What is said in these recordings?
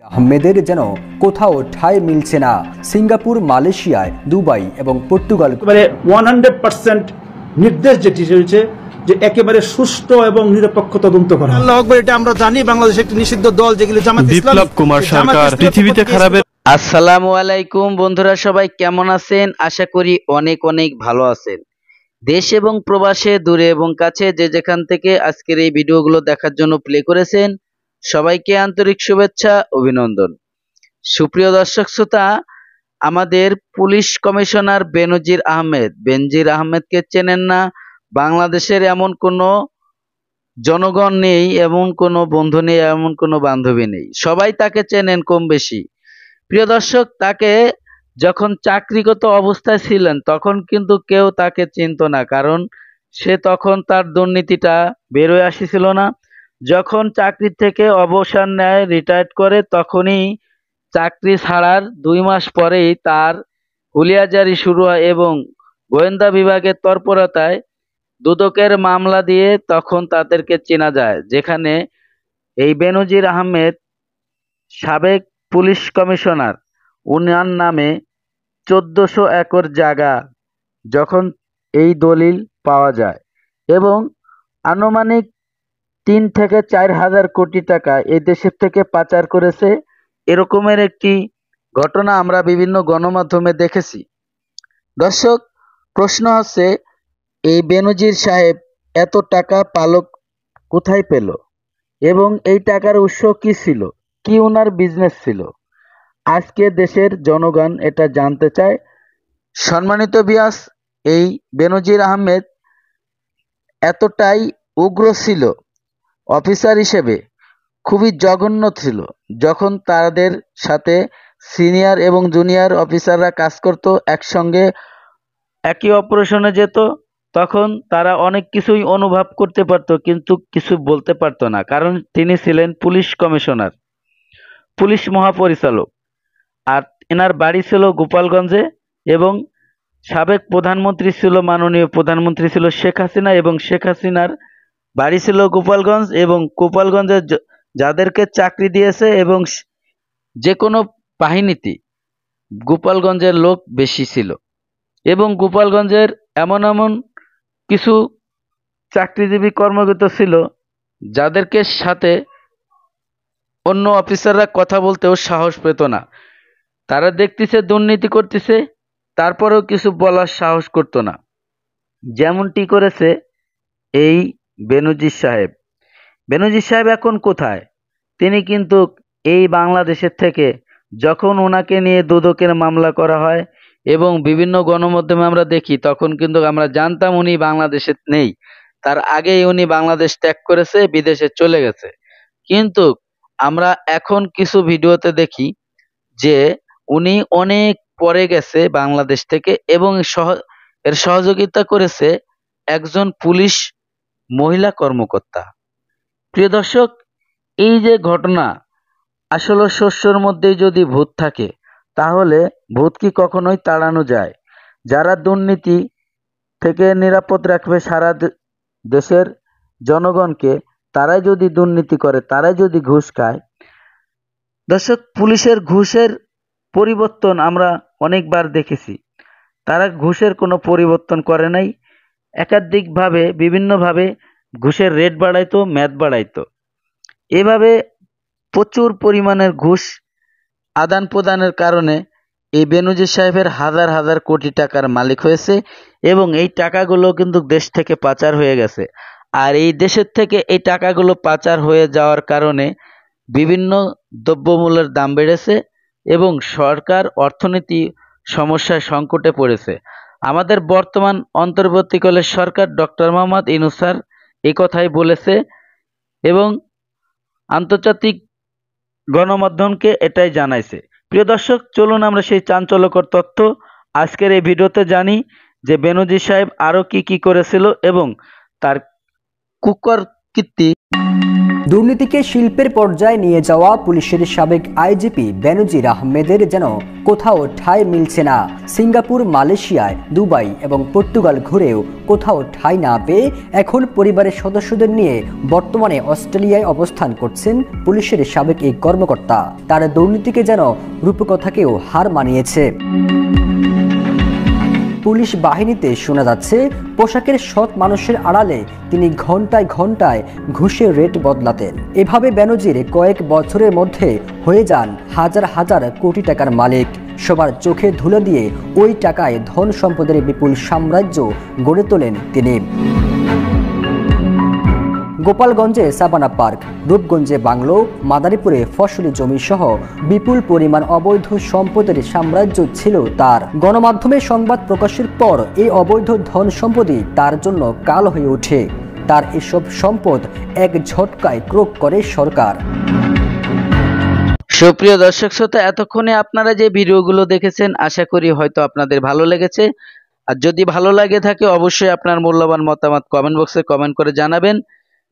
আহমেদের যেন কোথাও ঠাঁই মিলছে না। সিঙ্গাপুর, মালয়েশিয়ায়, দুবাই এবং পর্তুগাল একেবারে 100% নির্দেশ যেটি রয়েছে যে একেবারে সুষ্ঠু এবং নিরপেক্ষ তদন্ত করা। আল্লাহু আকবার। এটা আমরা জানি বাংলাদেশ একটি নিষিদ্ধ দল, যেগুলো জামাত ইসলামী। বিপ্লব কুমার সরকার পৃথিবীতে খারাপের। আসসালামু আলাইকুম বন্ধুরা, সবাই কেমন আছেন? আশা করি অনেক অনেক ভালো আছেন। দেশ এবং প্রবাসে, দূরে এবং কাছে, যে যেখান থেকে আজকের এই ভিডিওগুলো দেখার জন্য প্লে করেছেন, সবাইকে আন্তরিক শুভেচ্ছা, অভিনন্দন। সুপ্রিয় দর্শক শ্রোতা, আমাদের পুলিশ কমিশনার বেনজির আহমেদকে চেনেন না? বাংলাদেশের এমন কোনো জনগণ নেই, এমন কোনো বন্ধু নেই, এমন কোনো বান্ধবী নেই, সবাই তাকে চেনেন কম বেশি। প্রিয় দর্শক, তাকে যখন চাকরিগত অবস্থায় ছিলেন তখন কিন্তু কেউ তাকে চিনত না, কারণ সে তখন তার দুর্নীতিটা বেরোয় আসছিল না। যখন চাকরি থেকে অবসর নেয়, রিটায়ার্ড করে, তখনই চাকরি ছাড়ার 2 মাস পরেই তার হুলিয়াজারি শুরু হয় এবং গোয়েন্দা বিভাগের তৎপরতায় দুদকের মামলা দিয়ে তখন তাদেরকে চেনা যায়, যেখানে এই বেনজির আহমেদ সাবেক পুলিশ কমিশনার, উনার নামে 1400 একর জায়গা যখন এই দলিল পাওয়া যায় এবং আনুমানিক 3 থেকে 4 হাজার কোটি টাকা এই দেশের থেকে পাচার করেছে, এরকমের একটি ঘটনা আমরা বিভিন্ন গণমাধ্যমে দেখেছি। দর্শক, প্রশ্ন হচ্ছে, এই বেনজির সাহেব এত টাকা পালক কোথায় পেল এবং এই টাকার উৎস কি ছিল, কি ওনার বিজনেস ছিল? আজকে দেশের জনগণ এটা জানতে চায়। সম্মানিত ভিউয়ার্স, এই বেনজির আহমেদ এতটাই উগ্র ছিল, অফিসার হিসেবে খুবই জঘন্য ছিল। যখন তাদের সাথে সিনিয়র এবং জুনিয়র অফিসাররা কাজ করত, একসঙ্গে একই অপারেশনে যেত, তখন তারা অনেক কিছুই অনুভব করতে পারত, কিন্তু কিছু বলতে পারত না, কারণ তিনি ছিলেন পুলিশ কমিশনার, পুলিশ মহাপরিচালক। আর এনার বাড়ি ছিল গোপালগঞ্জে এবং সাবেক প্রধানমন্ত্রী ছিল, মাননীয় প্রধানমন্ত্রী ছিল শেখ হাসিনা, এবং শেখ হাসিনার বাড়ি ছিল গোপালগঞ্জ। এবং গোপালগঞ্জে যাদেরকে চাকরি দিয়েছে এবং যে কোনো বাহিনীতে গোপালগঞ্জের লোক বেশি ছিল, এবং গোপালগঞ্জের এমন এমন কিছু চাকরিজীবী কর্মরত ছিল যাদেরকে সাথে অন্য অফিসাররা কথা বলতেও সাহস পেত না। তারা দেখতেছে দুর্নীতি করতেছে, তারপরেও কিছু বলার সাহস করতো না। যেমনটি করেছে এই বেনজির সাহেব। বেনজির সাহেব এখন কোথায়? তিনি কিন্তু এই বাংলাদেশের থেকে, যখন ওনাকে নিয়ে দুদকের মামলা করা হয় এবং বিভিন্ন গণমাধ্যমে আমরা দেখি, তখন কিন্তু আমরা জানতাম উনি বাংলাদেশে নেই। তার আগেই উনি বাংলাদেশ ত্যাগ করেছে, বিদেশে চলে গেছে। কিন্তু আমরা এখন কিছু ভিডিওতে দেখি যে উনি অনেক পরে গেছে বাংলাদেশ থেকে, এবং এর সহযোগিতা করেছে একজন পুলিশ মহিলা কর্মকর্তা। প্রিয় দর্শক, এই যে ঘটনা, আসলে শস্যের মধ্যেই যদি ভূত থাকে, তাহলে ভূত কি কখনোই তাড়ানো যায়? যারা দুর্নীতি থেকে নিরাপদ রাখবে সারা দেশের জনগণকে, তারাই যদি দুর্নীতি করে, তারাই যদি ঘুষ খায়। দর্শক, পুলিশের ঘুষের পরিবর্তন আমরা অনেকবার দেখেছি, তারা ঘুষের কোনো পরিবর্তন করে নাই। একাধিকভাবে বিভিন্নভাবে ঘুষের রেট বাড়াইতো, মেয়াদ বাড়াইতো। এভাবে প্রচুর পরিমাণের ঘুষ আদান প্রদানের কারণে এই বেনজির সাহেবের হাজার হাজার কোটি টাকার মালিক হয়েছে, এবং এই টাকাগুলো কিন্তু দেশ থেকে পাচার হয়ে গেছে। আর এই দেশের থেকে এই টাকাগুলো পাচার হয়ে যাওয়ার কারণে বিভিন্ন দ্রব্যমূল্যের দাম বেড়েছে এবং সরকার অর্থনীতি সমস্যায় সংকটে পড়েছে। আমাদের বর্তমান অন্তর্বর্তীকালের সরকার ডক্টর মোহাম্মদ ইউনূস স্যার এই কথাই বলেছে এবং আন্তর্জাতিক গণমাধ্যমকে এটাই জানাইছে। প্রিয় দর্শক, চলুন আমরা সেই চাঞ্চল্যকর তথ্য আজকের এই ভিডিওতে জানি, যে বেনজির সাহেব আরও কি কি করেছিল এবং তার কুকর কীর্তি। দুর্নীতিকে শিল্পের পর্যায়ে নিয়ে যাওয়া পুলিশের সাবেক আইজিপি বেনজির আহমেদের যেন কোথাও ঠাঁই মিলছে না। সিঙ্গাপুর, মালয়েশিয়ায়, দুবাই এবং পর্তুগাল ঘুরেও কোথাও ঠাঁই না পেয়ে এখন পরিবারের সদস্যদের নিয়ে বর্তমানে অস্ট্রেলিয়ায় অবস্থান করছেন পুলিশের সাবেক এই কর্মকর্তা। তার দুর্নীতিকে যেন রূপকথাকেও হার মানিয়েছে। পুলিশ বাহিনীতে শোনা যাচ্ছে পোশাকের সৎ মানুষের আড়ালে তিনি ঘন্টায় ঘন্টায় ঘুষের রেট বদলাতেন। এভাবে বেনজির কয়েক বছরের মধ্যে হয়ে যান হাজার হাজার কোটি টাকার মালিক। সবার চোখে ধুলো দিয়ে ওই টাকায় ধন সম্পদের বিপুল সাম্রাজ্য গড়ে তোলেন তিনি। গোপালগঞ্জে সাবানা পার্ক, রূপগঞ্জে বাংলো, মাদারীপুরে ফসলি জমি সহ বিপুল পরিমাণ অবৈধ সম্পদের সাম্রাজ্য ছিল তার। গণমাধ্যমে সংবাদ প্রকাশের পর এই অবৈধ ধন সম্পদই তার জন্য কাল হয়ে ওঠে। তার এসব সম্পদ এক ঝটকায় ক্রোক করে সরকার। সুপ্রিয় দর্শক শ্রোতা, এতক্ষণে আপনারা যে ভিডিওগুলো দেখেছেন আশা করি হয়তো আপনাদের ভালো লেগেছে। আর যদি ভালো লাগে থাকে অবশ্যই আপনার মূল্যবান মতামত কমেন্ট বক্সে কমেন্ট করে জানাবেন।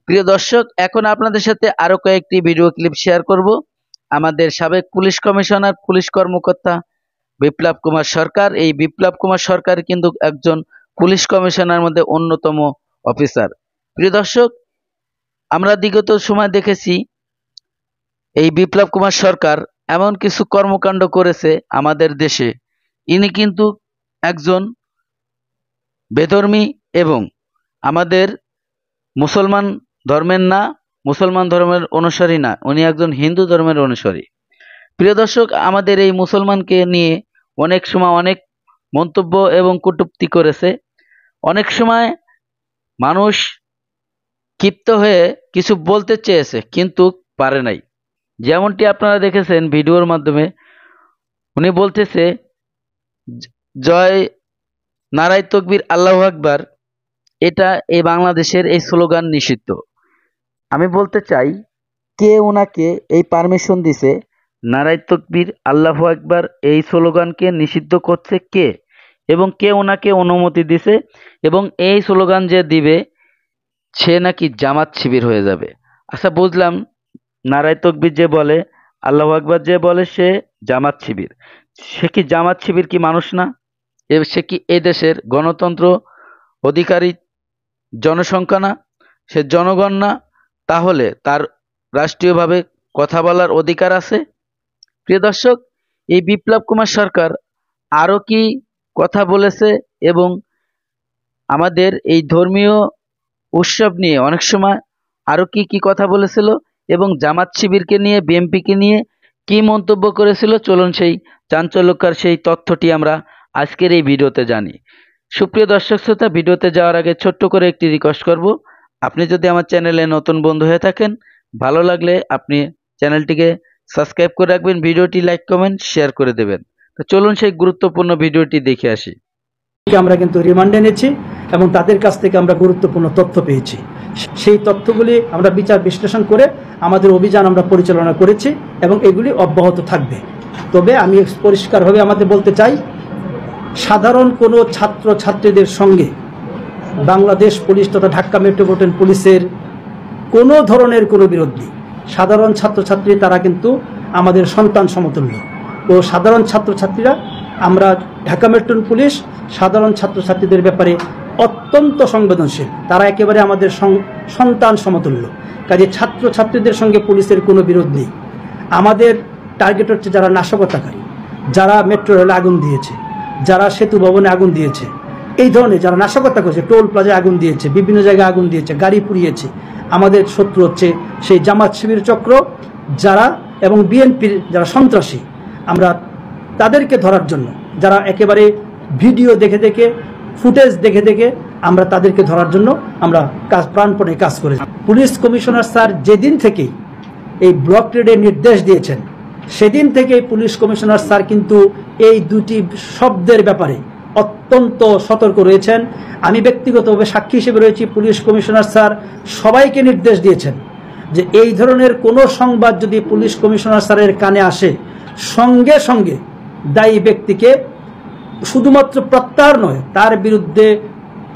প্রিয় দর্শক, এখন আপনাদের সাথে আরো কয়েকটি ভিডিও ক্লিপ শেয়ার করব। আমাদের সাবেক পুলিশ কমিশনার, পুলিশ কর্মকর্তা বিপ্লব কুমার সরকার, এই বিপ্লব কুমার সরকার কিন্তু একজন পুলিশ কমিশনার মধ্যে অন্যতম অফিসার। প্রিয় দর্শক, আমরা বিগত সময় দেখেছি এই বিপ্লব কুমার সরকার এমন কিছু কর্মকাণ্ড করেছে আমাদের দেশে। ইনি কিন্তু একজন বেধর্মী এবং আমাদের মুসলমান ধর্মের না, মুসলমান ধর্মের অনুসারী না, উনি একজন হিন্দু ধর্মের অনুসারী। প্রিয় দর্শক, আমাদের এই মুসলমানকে নিয়ে অনেক সময় অনেক মন্তব্য এবং কটূক্তি করেছে। অনেক সময় মানুষ ক্ষিপ্ত হয়ে কিছু বলতে চেয়েছে কিন্তু পারে নাই। যেমনটি আপনারা দেখেছেন ভিডিওর মাধ্যমে, উনি বলতেছে জয় নারায়ে তাকবীর আল্লাহু আকবার, এটা এই বাংলাদেশের এই স্লোগান নিষিদ্ধ। আমি বলতে চাই, কে ওনাকে এই পারমিশন দিছে নারায়ে তাকবীর আল্লাহু আকবার এই স্লোগানকে নিষিদ্ধ করছে কে, এবং কে ওনাকে অনুমতি দিছে, এবং এই স্লোগান যে দিবে সে নাকি জামাত শিবির হয়ে যাবে। আচ্ছা, বুঝলাম নারায়ে তাকবীর যে বলে, আল্লাহু আকবার যে বলে সে জামাত শিবির। সে কি জামাত শিবির কি মানুষ না? সে কি এই দেশের গণতন্ত্র অধিকারী জনসংখ্যা না? সে জনগণ না? তাহলে তার রাষ্ট্রীয়ভাবে কথা বলার অধিকার আছে? প্রিয় দর্শক, এই বিপ্লব কুমার সরকার আরো কি কথা বলেছে এবং আমাদের এই ধর্মীয় উৎসব নিয়ে অনেক সময় আরো কি কি কথা বলেছিল এবং জামাত শিবিরকে নিয়ে, বিএনপিকে নিয়ে কি মন্তব্য করেছিল, চলুন সেই চাঞ্চল্যকর সেই তথ্যটি আমরা আজকের এই ভিডিওতে জানি। সুপ্রিয় দর্শক শ্রোতা, ভিডিওতে যাওয়ার আগে ছোট্ট করে একটি রিকোয়েস্ট করব, আপনি যদি আমার চ্যানেলে নতুন বন্ধু হয়ে থাকেন, ভালো লাগলে আপনি চ্যানেলটিকে সাবস্ক্রাইব করে রাখবেন, ভিডিওটি লাইক কমেন্ট শেয়ার করে দেবেন। তো চলুন সেই গুরুত্বপূর্ণ ভিডিওটি দেখে আসি। আমরা কিন্তু রিমান্ডে এনেছি এবং তাদের কাছ থেকে আমরা গুরুত্বপূর্ণ তথ্য পেয়েছি। সেই তথ্যগুলি আমরা বিচার বিশ্লেষণ করে আমাদের অভিযান আমরা পরিচালনা করেছি এবং এগুলি অব্যাহত থাকবে। তবে আমি পরিষ্কারভাবে আমাদের বলতে চাই, সাধারণ কোনো ছাত্র ছাত্রীদের সঙ্গে বাংলাদেশ পুলিশ তথা ঢাকা মেট্রোপলিটন পুলিশের কোনো ধরনের কোনো বিরোধ নেই। সাধারণ ছাত্রছাত্রী তারা কিন্তু আমাদের সন্তান সমতুল্য। ও সাধারণ ছাত্রছাত্রীরা, আমরা ঢাকা মেট্রোপলিটন পুলিশ সাধারণ ছাত্রছাত্রীদের ব্যাপারে অত্যন্ত সংবেদনশীল। তারা একেবারে আমাদের সন্তান সমতুল্য। কাজে ছাত্রছাত্রীদের সঙ্গে পুলিশের কোনো বিরোধ নেই। আমাদের টার্গেট হচ্ছে যারা নাশকতাকারী, যারা মেট্রো রেলে আগুন দিয়েছে, যারা সেতু ভবনে আগুন দিয়েছে, এই ধরনের যারা নাশকতা করেছে, টোল প্লাজায় আগুন দিয়েছে, বিভিন্ন জায়গায় আগুন দিয়েছে, গাড়ি পুড়িয়েছে, আমাদের শত্রু হচ্ছে সেই জামাত শিবির চক্র যারা এবং বিএনপির যারা সন্ত্রাসী। আমরা তাদেরকে ধরার জন্য, যারা একেবারে ভিডিও দেখে দেখে, ফুটেজ দেখে দেখে আমরা তাদেরকে ধরার জন্য আমরা প্রাণপণে কাজ করেছি। পুলিশ কমিশনার স্যার যেদিন থেকেই এই ব্লক রেডের নির্দেশ দিয়েছেন, সেদিন থেকে পুলিশ কমিশনার স্যার কিন্তু এই দুটি শব্দের ব্যাপারে অত্যন্ত সতর্ক রয়েছেন। আমি ব্যক্তিগতভাবে সাক্ষী হিসেবে রয়েছি। পুলিশ কমিশনার স্যার সবাইকে নির্দেশ দিয়েছেন যে এই ধরনের কোনো সংবাদ যদি পুলিশ কমিশনার স্যারের কানে আসে, সঙ্গে সঙ্গে দায়ী ব্যক্তিকে শুধুমাত্র প্রত্যাহার নয়, তার বিরুদ্ধে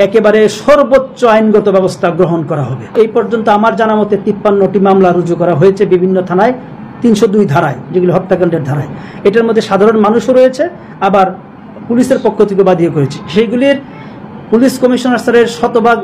একেবারে সর্বোচ্চ আইনগত ব্যবস্থা গ্রহণ করা হবে। এই পর্যন্ত আমার জানা মতে 53টি মামলা রুজু করা হয়েছে বিভিন্ন থানায়, 302 ধারায়, যেগুলো হত্যাকাণ্ডের ধারায়। এটার মধ্যে সাধারণ মানুষও রয়েছে, আবার পুলিশের পক্ষ থেকে বাদীও করেছে। সেইগুলির পুলিশ কমিশনার স্যারের শতভাগ